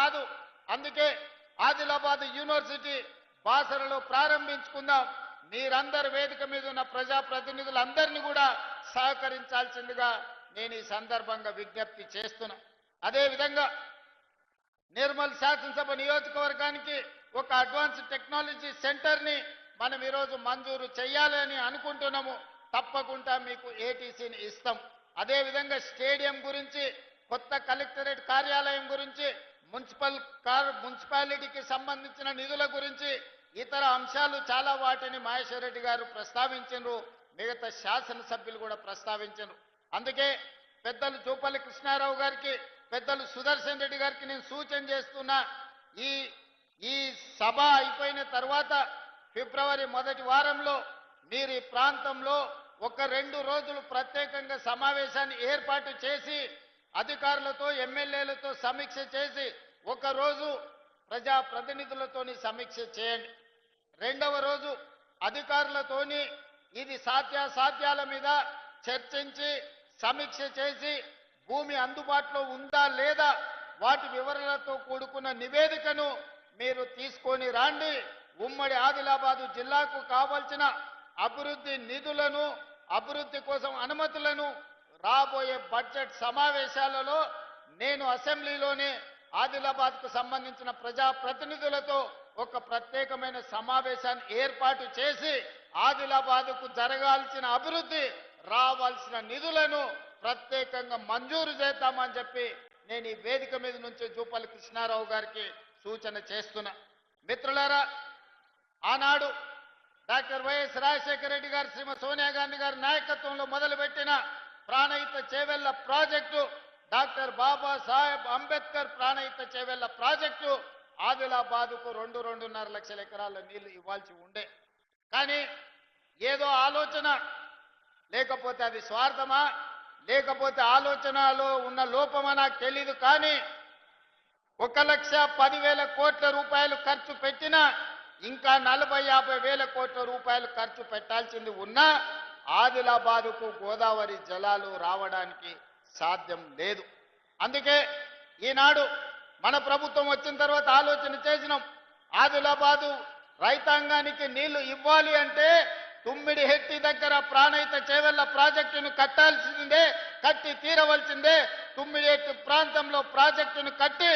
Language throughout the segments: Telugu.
కాదు. అందుకే ఆదిలాబాద్ యూనివర్సిటీ బాసరలో ప్రారంభించుకుందాం. మీరందరు వేదిక మీద ఉన్న ప్రజాప్రతినిధులందరినీ కూడా సహకరించాల్సిందిగా నేను ఈ సందర్భంగా విజ్ఞప్తి చేస్తున్నా. అదేవిధంగా నిర్మల్ శాసనసభ నియోజకవర్గానికి ఒక అడ్వాన్స్ టెక్నాలజీ సెంటర్ని మనం ఈరోజు మంజూరు చేయాలని అనుకుంటున్నాము. తప్పకుండా మీకు ఏటీసీని ఇస్తాం. అదేవిధంగా స్టేడియం గురించి, కొత్త కలెక్టరేట్ కార్యాలయం గురించి, మున్సిపాలిటీకి సంబంధించిన నిధుల గురించి, ఇతర అంశాలు చాలా వాటిని మహేశ్వర్ రెడ్డి గారు ప్రస్తావించారు. మిగతా శాసనసభ్యులు కూడా ప్రస్తావించారు. అందుకే పెద్దలు జూపల్లి కృష్ణారావు గారికి, పెద్దలు సుదర్శన్ రెడ్డి గారికి నేను సూచన చేస్తున్నా. ఈ సభ అయిపోయిన తర్వాత ఫిబ్రవరి మొదటి వారంలో మీరు ఈ ప్రాంతంలో ఒక 2 రోజులు ప్రత్యేకంగా సమావేశాన్ని ఏర్పాటు చేసి అధికారులతో, ఎమ్మెల్యేలతో సమీక్ష చేసి, ఒక రోజు ప్రజాప్రతినిధులతోని సమీక్ష చేయండి. 2వ రోజు అధికారులతోని ఇది సాధ్యాసాధ్యాల మీద చర్చించి సమీక్ష చేసి భూమి అందుబాటులో ఉందా లేదా వాటి వివరాలతో కూడుకున్న నివేదికను మీరు తీసుకొని రండి. ఉమ్మడి ఆదిలాబాదు జిల్లాకు కావాల్సిన అభివృద్ధి నిధులను, అభివృద్ధి కోసం అనుమతులను రాబోయే బడ్జెట్ సమావేశాలలో నేను అసెంబ్లీలోనే ఆదిలాబాద్కు సంబంధించిన ప్రజాప్రతినిధులతో ఒక ప్రత్యేకమైన సమావేశాన్ని ఏర్పాటు చేసి ఆదిలాబాద్కు జరగాల్సిన అభివృద్ధి, రావాల్సిన నిధులను ప్రత్యేకంగా మంజూరు చేద్దామని చెప్పి నేను ఈ వేదిక మీద నుంచి జూపల్లి కృష్ణారావు గారికి సూచన చేస్తున్నా. మిత్రులారా, ఆనాడు డాక్టర్ వైఎస్ రాజశేఖర రెడ్డి గారు, శ్రీమతి సోనియా గాంధీ గారి నాయకత్వంలో మొదలుపెట్టిన Pranahita Chevella project, doctor Babasaheb Ambedkar Pranahita Chevella project ఆదిలాబాదుకు 2.5 లక్షల ఎకరాల నీళ్లు ఇవ్వాల్సి ఉండే. కానీ ఏదో ఆలోచన, లేకపోతే అది స్వార్థమా, లేకపోతే ఆలోచనలో ఉన్న లోపమా నాకు తెలీదు. కానీ 1,10,000 కోట్ల రూపాయలు ఖర్చు పెట్టినా ఇంకా 40-50 కోట్ల రూపాయలు ఖర్చు పెట్టాల్సింది ఉన్నా ఆదిలాబాదుకు గోదావరి జలాలు రావడానికి సాధ్యం లేదు. అందుకే ఈనాడు మన ప్రభుత్వం వచ్చిన తర్వాత ఆలోచన చేసినాం. ఆదిలాబాదు రైతాంగానికి నీళ్లు ఇవ్వాలి అంటే తుమ్మిడిహెట్టి దగ్గర ప్రాణహిత చేవెళ్ల ప్రాజెక్టును కట్టాల్సిందే, కట్టి తీరవలసిందే. తుమ్మిడిహెట్టి ప్రాంతంలో ప్రాజెక్టును కట్టి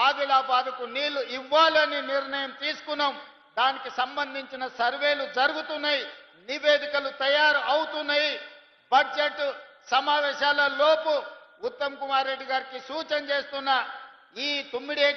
ఆదిలాబాదుకు నీళ్లు ఇవ్వాలని నిర్ణయం తీసుకున్నాం. దానికి సంబంధించిన సర్వేలు జరుగుతున్నాయి, నివేదికలు తయారు అవుతున్నాయి. బడ్జెట్ సమావేశాల లోపు ఉత్తమ్ కుమార్ రెడ్డి గారికి సూచన చేస్తున్నా, ఈ తుమ్మిడిహెట్టి